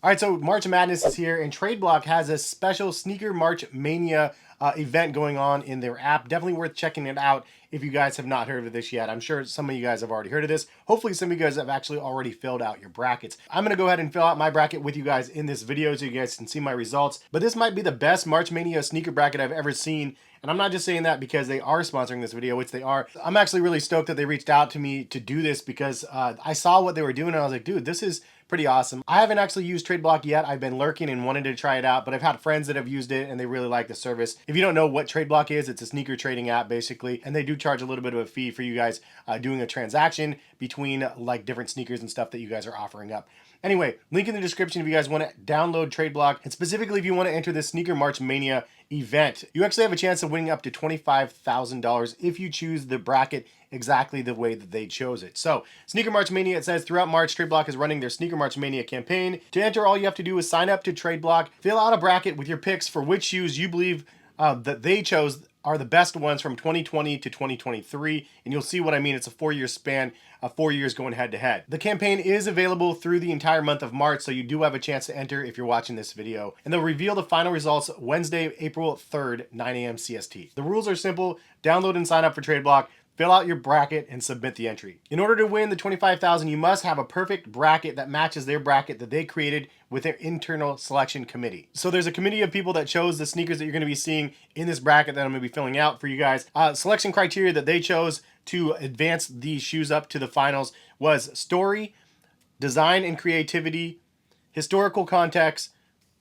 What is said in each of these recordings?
All right, so March Madness is here, and Tradeblock has a special Sneaker March Mania event going on in their app. Definitely worth checking it out if you guys have not heard of this yet. I'm sure some of you guys have already heard of this. Hopefully some of you guys have actually already filled out your brackets. I'm going to go ahead and fill out my bracket with you guys in this video so you guys can see my results. But this might be the best March Mania sneaker bracket I've ever seen. And I'm not just saying that because they are sponsoring this video, which they are. I'm actually really stoked that they reached out to me to do this because I saw what they were doing and I was like, dude, this is pretty awesome. I haven't actually used Tradeblock yet. I've been lurking and wanted to try it out, but I've had friends that have used it and they really like the service. If you don't know what Tradeblock is, it's a sneaker trading app basically, and they do charge a little bit of a fee for you guys doing a transaction between like different sneakers and stuff that you guys are offering up. Anyway, link in the description if you guys want to download Tradeblock, and specifically if you want to enter the Sneaker March Mania event. You actually have a chance of winning up to $25,000 if you choose the bracket exactly the way that they chose it. So, Sneaker March Mania, it says throughout March, Tradeblock is running their Sneaker March Mania campaign. To enter, all you have to do is sign up to Tradeblock, fill out a bracket with your picks for which shoes you believe that they chose are the best ones from 2020 to 2023, and you'll see what I mean. It's a 4-year span, 4 years going head to head. The campaign is available through the entire month of March, so you do have a chance to enter if you're watching this video. And they'll reveal the final results Wednesday, April 3rd, 9 a.m. CST. The rules are simple. Download and sign up for Tradeblock. Fill out your bracket and submit the entry. In order to win the $25,000, you must have a perfect bracket that matches their bracket that they created with their internal selection committee. So there's a committee of people that chose the sneakers that you're going to be seeing in this bracket that I'm going to be filling out for you guys. Selection criteria that they chose to advance these shoes up to the finals was story, design and creativity, historical context,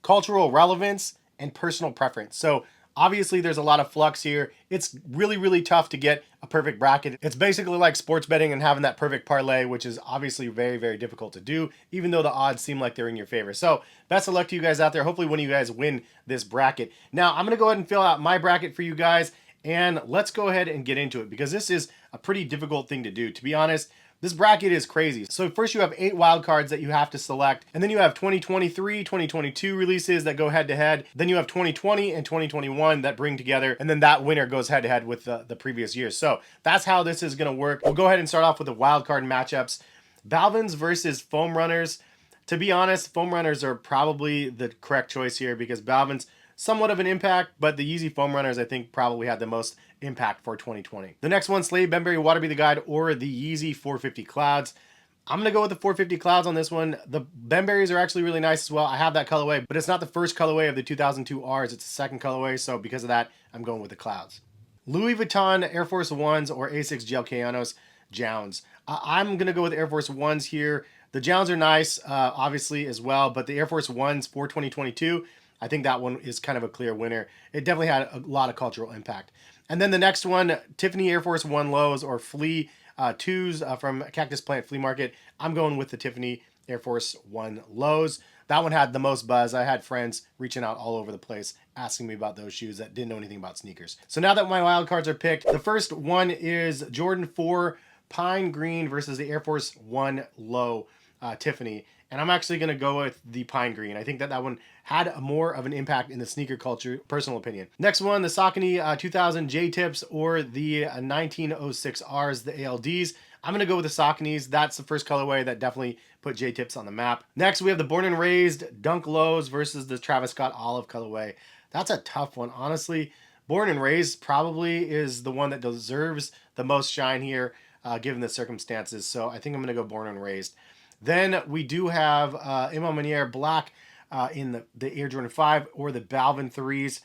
cultural relevance, and personal preference. So obviously, there's a lot of flux here. It's really, really tough to get a perfect bracket. It's basically like sports betting and having that perfect parlay, which is obviously very, very difficult to do, even though the odds seem like they're in your favor. So best of luck to you guys out there. Hopefully one of you guys win this bracket. Now, I'm going to go ahead and fill out my bracket for you guys, and let's go ahead and get into it because this is a pretty difficult thing to do. To be honest, this bracket is crazy. So first you have 8 wild cards that you have to select, and then you have 2023, 2022 releases that go head to head. Then you have 2020 and 2021 that bring together, and then that winner goes head to head with the previous years. So that's how this is going to work. We'll go ahead and start off with the wild card matchups. Balvins versus Foam Runners. To be honest, Foam Runners are probably the correct choice here because Balvins somewhat of an impact, but the Yeezy Foam Runners I think probably had the most impact for 2020. The next one, Slade Benberry Water Be the Guide or the Yeezy 450 Clouds. I'm going to go with the 450 Clouds on this one. The Benberries are actually really nice as well. I have that colorway, but it's not the first colorway of the 2002 Rs. It's the second colorway, so because of that, I'm going with the Clouds. Louis Vuitton Air Force Ones or Asics Gel Kayanos Jowns. I'm going to go with Air Force Ones here. The Jowns are nice, obviously, as well, but the Air Force Ones for 2022, I think that one is kind of a clear winner. It definitely had a lot of cultural impact. And then the next one, Tiffany Air Force One Lows or Flea 2s from Cactus Plant Flea Market. I'm going with the Tiffany Air Force One Lows. That one had the most buzz. I had friends reaching out all over the place asking me about those shoes that didn't know anything about sneakers. So now that my wild cards are picked, the first one is Jordan 4 Pine Green versus the Air Force One Low Tiffany. And I'm actually going to go with the Pine Green. I think that one had more of an impact in the sneaker culture, personal opinion. Next one, the Saucony 2000 J-Tips or the 1906Rs, the ALDs. I'm going to go with the Sauconys. That's the first colorway that definitely put J-Tips on the map. Next, we have the Born and Raised Dunk Lows versus the Travis Scott Olive colorway. That's a tough one, honestly. Born and Raised probably is the one that deserves the most shine here, given the circumstances. So I think I'm going to go Born and Raised. Then we do have Mania Black in the Air Jordan 5 or the Balvin 3s.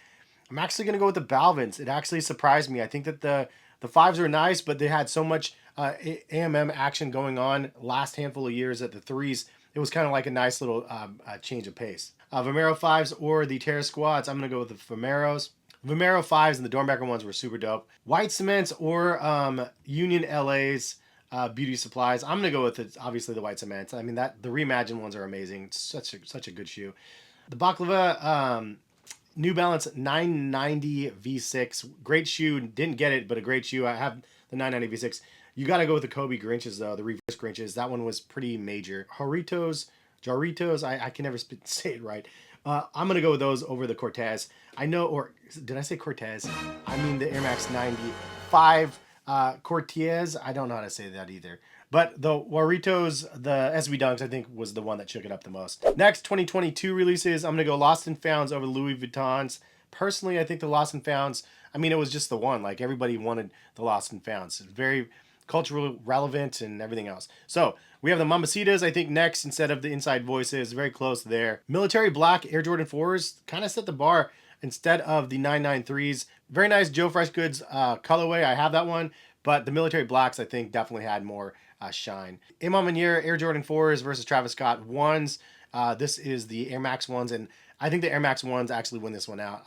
I'm actually going to go with the Balvins. It actually surprised me. I think that the 5s are nice, but they had so much AMM action going on last handful of years that the 3s, it was kind of like a nice little change of pace. Vomero 5s or the Terra Squads, I'm going to go with the Vomeros. Vomero 5s and the Dornbecker ones were super dope. White Cements or Union LA's Beauty Supplies. I'm gonna go with obviously the White Cements. I mean the reimagined ones are amazing. It's such a good shoe. The Baklava New Balance 990 V6, great shoe. Didn't get it, but a great shoe. I have the 990 V6. You got to go with the Kobe Grinches though. The reverse Grinches. That one was pretty major. Jaritos. I can never say it right. I'm gonna go with those over the Cortez. I know, or did I say Cortez? I mean the Air Max 95. Cortez, I don't know how to say that either. But the Warritos, the SB Dunks, I think was the one that shook it up the most. Next, 2022 releases. I'm going to go Lost and Founds over Louis Vuittons. Personally, I think the Lost and Founds, I mean, it was just the one. Like, everybody wanted the Lost and Founds. It's very culturally relevant and everything else. So, we have the Mamacitas, I think, next instead of the Inside Voices. Very close there. Military Black Air Jordan 4s kind of set the bar instead of the 993s. Very nice Joe Freshgoods colorway. I have that one. But the Military Blacks, I think, definitely had more shine. Imam Mania Air Jordan 4s versus Travis Scott 1s. This is the Air Max 1s, and I think the Air Max 1s actually win this one out.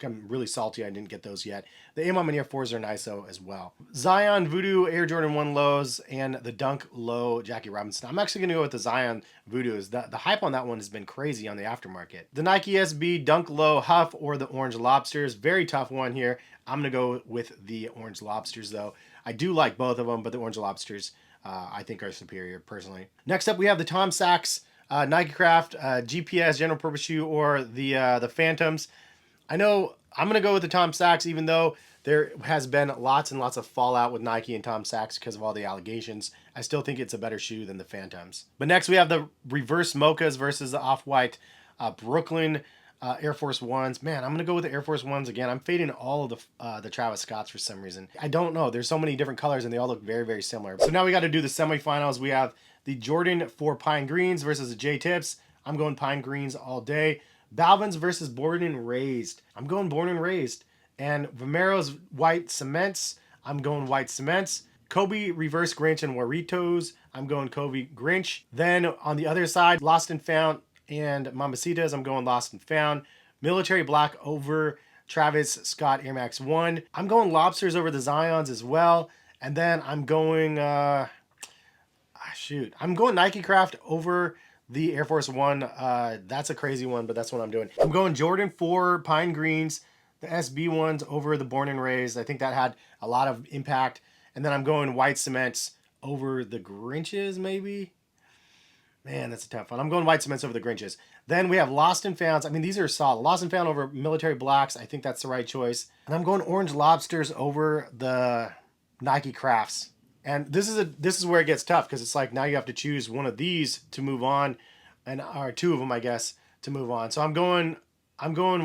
I'm really salty I didn't get those yet. The Imam Mania 4s are nice, though, as well. Zion Voodoo Air Jordan 1 lows and the Dunk Low Jackie Robinson. I'm actually going to go with the Zion Voodoos. The hype on that one has been crazy on the aftermarket. The Nike SB Dunk Low Huff or the Orange Lobsters. Very tough one here. I'm going to go with the Orange Lobsters, though. I do like both of them, but the Orange Lobsters I think are superior, personally. Next up, we have the Tom Sachs Nike Craft GPS General Purpose Shoe or the Phantoms. I know I'm going to go with the Tom Sachs, even though there has been lots and lots of fallout with Nike and Tom Sachs because of all the allegations. I still think it's a better shoe than the Phantoms. But next, we have the Reverse Mochas versus the Off-White Brooklyn Air Force Ones. Man, I'm going to go with the Air Force Ones again. I'm fading all of the Travis Scotts for some reason. I don't know. There's so many different colors and they all look very, very similar. So now we got to do the semifinals. We have the Jordan 4 Pine Greens versus the J-Tips. I'm going Pine Greens all day. Balvin's versus Born and Raised. I'm going Born and Raised. And Vomero's White Cements. I'm going White Cements. Kobe Reverse Grinch and Warritos. I'm going Kobe Grinch. Then on the other side, Lost and Found and Mamacitas, I'm going Lost and Found. Military Black over Travis Scott Air Max 1. I'm going Lobsters over the Zions as well. And then I'm going, I'm going Nike Craft over the Air Force One. That's a crazy one, but that's what I'm doing. I'm going Jordan 4 Pine Greens, the SB ones over the Born and Raised. I think that had a lot of impact. And then I'm going White Cements over the Grinches, maybe? Man, that's a tough one. I'm going White Cements over the Grinches. Then we have Lost and Founds. I mean, these are solid. Lost and Found over Military Blacks. I think that's the right choice. And I'm going Orange Lobsters over the Nike Crafts. And this is where it gets tough because it's like now you have to choose one of these to move on, or two of them, I guess, to move on. So I'm going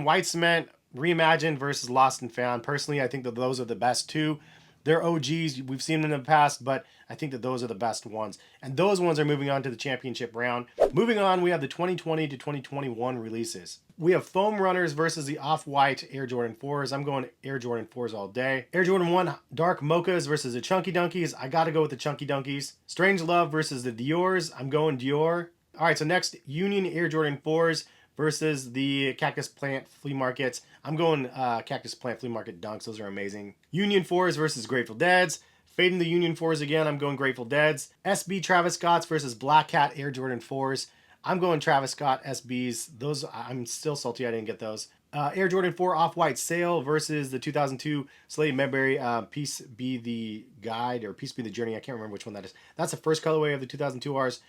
White Cement Reimagined versus Lost and Found. Personally, I think that those are the best two. They're OGs. We've seen them in the past, but I think that those are the best ones. And those ones are moving on to the championship round. Moving on, we have the 2020 to 2021 releases. We have Foam Runners versus the Off-White Air Jordan 4s. I'm going Air Jordan 4s all day. Air Jordan 1 Dark Mochas versus the Chunky Dunkies. I got to go with the Chunky Dunkies. Strange Love versus the Dior's. I'm going Dior. All right, so next, Union Air Jordan 4s versus the Cactus Plant Flea Markets. I'm going Cactus Plant Flea Market Dunks. Those are amazing. Union 4s versus Grateful Deads. Fading the Union 4s again. I'm going Grateful Deads. SB Travis Scott's versus Black Cat Air Jordan 4s. I'm going Travis Scott SBs. Those, I'm still salty I didn't get those. Air Jordan 4 Off-White Sale versus the 2002 Slade Medbury Peace Be the Guide or Peace Be the Journey. I can't remember which one that is. That's the first colorway of the 2002 Rs.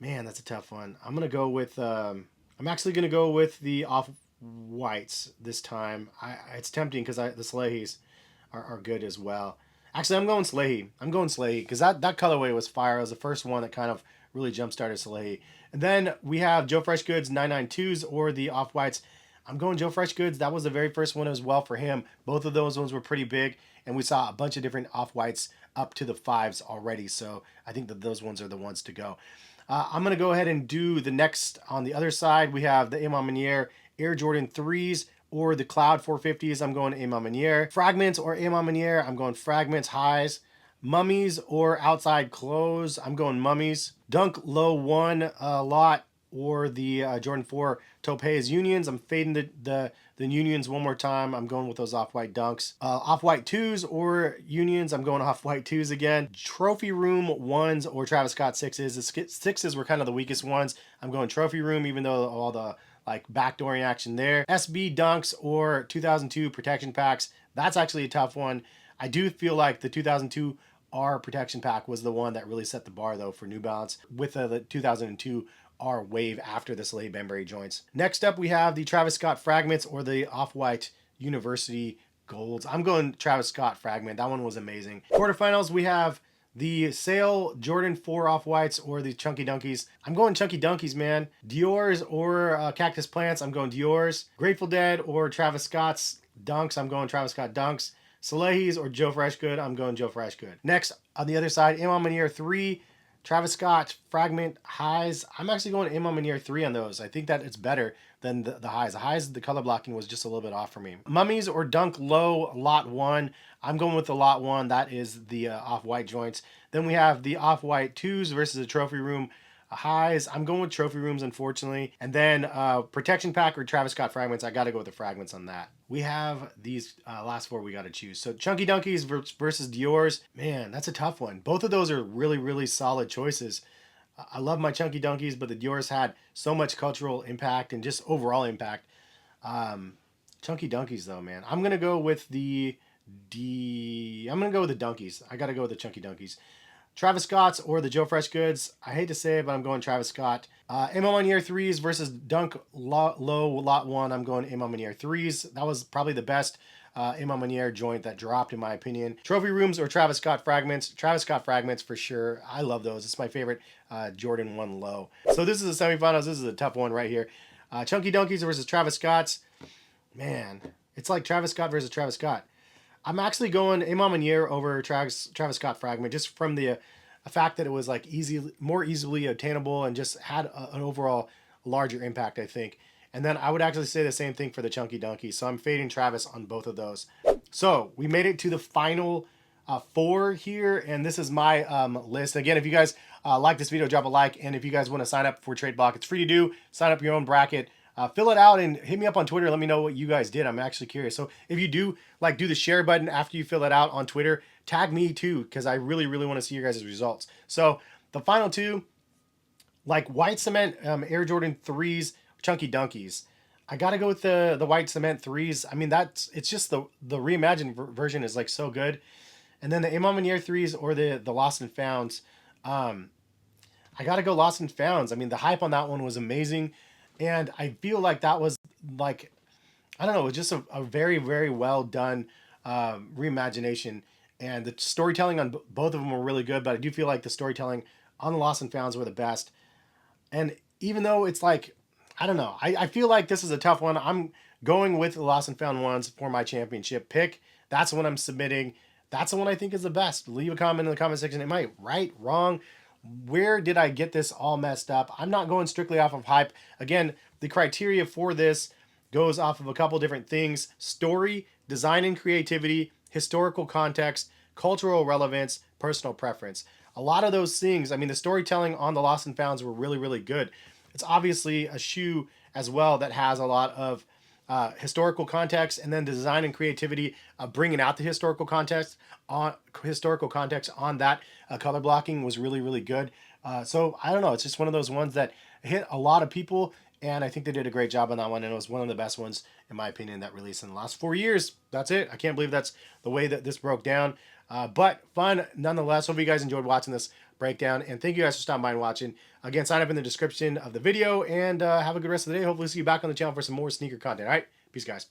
Man, that's a tough one. I'm going to go with... I'm actually going to go with the Off-Whites this time. It's tempting because the Slahys are good as well. Actually, I'm going Slahy. Because that colorway was fire. It was the first one that kind of really jump-started Slahy. And then we have Joe Freshgoods 992s or the Off-Whites. I'm going Joe Freshgoods. That was the very first one as well for him. Both of those ones were pretty big. And we saw a bunch of different Off-Whites up to the 5s already. So I think that those ones are the ones to go. I'm going to go ahead and do the next on the other side. We have the Imam Mania Air Jordan 3s or the Cloud 450s. I'm going Imam Mania. Fragments or Imam Mania. I'm going Fragments highs. Mummies or Outside Clothes. I'm going Mummies. Dunk Low 1 lot or the Jordan 4 Topaz Unions. I'm fading the Unions one more time. I'm going with those Off-White Dunks. Off-White 2s or Unions. I'm going Off-White 2s again. Trophy Room 1s or Travis Scott 6s. The 6s were kind of the weakest ones. I'm going Trophy Room even though all the backdooring action there. SB Dunks or 2002 Protection Packs. That's actually a tough one. I do feel like the 2002 R Protection Pack was the one that really set the bar though for New Balance with the 2002 R wave after the Slade Bembury joints. Next up, we have the Travis Scott Fragments or the Off-White University Golds. I'm going Travis Scott Fragment. That one was amazing. Quarterfinals, we have The sale Jordan 4 off-whites or the Chunky Dunkies. I'm going Chunky Dunkies, man. Dior's or Cactus Plants. I'm going Dior's. Grateful Dead or Travis Scott's Dunks. I'm going Travis Scott Dunks. Salehi's or Joe Freshgood. I'm going Joe Freshgood. Next, on the other side, Imam Mania 3. Travis Scott Fragment highs. I'm actually going Imam Mania 3 on those. I think that it's better than the highs. The highs, the color blocking was just a little bit off for me. Mummies or Dunk Low Lot 1. I'm going with the Lot 1. That is the off-white joints. Then we have the off-white 2s versus the Trophy Room highs. I'm going with Trophy Rooms, unfortunately. And then Protection Pack or Travis Scott Fragments. I got to go with the Fragments on that. We have these last 4 we got to choose. So Chunky Dunkies versus Dior's. Man, that's a tough one. Both of those are really, really solid choices. I love my Chunky Dunkies, but the Dior's had so much cultural impact and just overall impact. Chunky Dunkies, though, man. I'm going to go with the Dunkies. I got to go with the Chunky Dunkies. Travis Scott's or the Joe Freshgoods. I hate to say it, but I'm going Travis Scott. Imam Mania 3s versus Dunk Low Lot 1. I'm going Imam Mania 3s. That was probably the best Imam Mania joint that dropped, in my opinion. Trophy Rooms or Travis Scott Fragments. Travis Scott Fragments for sure. I love those. It's my favorite Jordan 1 low. So this is the semifinals. This is a tough one right here. Chunky Dunkies versus Travis Scott's. Man, it's like Travis Scott versus Travis Scott. I'm actually going Imam Mania over Travis Scott Fragment just from the fact that it was like more easily obtainable and just had an overall larger impact, I think. And then I would actually say the same thing for the Chunky Donkey. So I'm fading Travis on both of those. So we made it to the final 4 here, and this is my list. Again, if you guys like this video, drop a like, and if you guys want to sign up for Tradeblock, it's free to do. Sign up your own bracket. Fill it out and hit me up on Twitter. Let me know what you guys did. I'm actually curious. So if you do do the share button after you fill it out on Twitter, tag me too, because I really, really want to see your guys' results. So the final 2, like white cement Air Jordan 3s, Chunky Dunkies. I got to go with the white cement 3s. I mean, it's just the reimagined version is like so good. And then the Imam Mania 3s or the Lost and Founds. I got to go Lost and Founds. I mean, the hype on that one was amazing. And I feel like that was like, I don't know, it was just a very, very well done reimagination. And the storytelling on both of them were really good, but I do feel like the storytelling on the Lost and Founds were the best. And even though it's like, I don't know, I feel like this is a tough one. I'm going with the Lost and Found ones for my championship pick. That's the one I'm submitting. That's the one I think is the best. Leave a comment in the comment section. Am I right, wrong? Where did I get this all messed up? I'm not going strictly off of hype. Again, the criteria for this goes off of a couple different things: story, design and creativity, historical context, cultural relevance, personal preference. A lot of those things, I mean, the storytelling on the Lost and Founds were really, really good. It's obviously a shoe as well that has a lot of historical context, and then the design and creativity bringing out the historical context on that color blocking was really, really good. So I don't know, it's just one of those ones that hit a lot of people, and I think they did a great job on that one, and it was one of the best ones in my opinion that released in the last 4 years. That's it. I can't believe that's the way that this broke down, but fun nonetheless. Hope you guys enjoyed watching this breakdown, and thank you guys for stopping by and watching. Again, sign up in the description of the video, and have a good rest of the day. Hopefully see you back on the channel for some more sneaker content. All right, peace guys.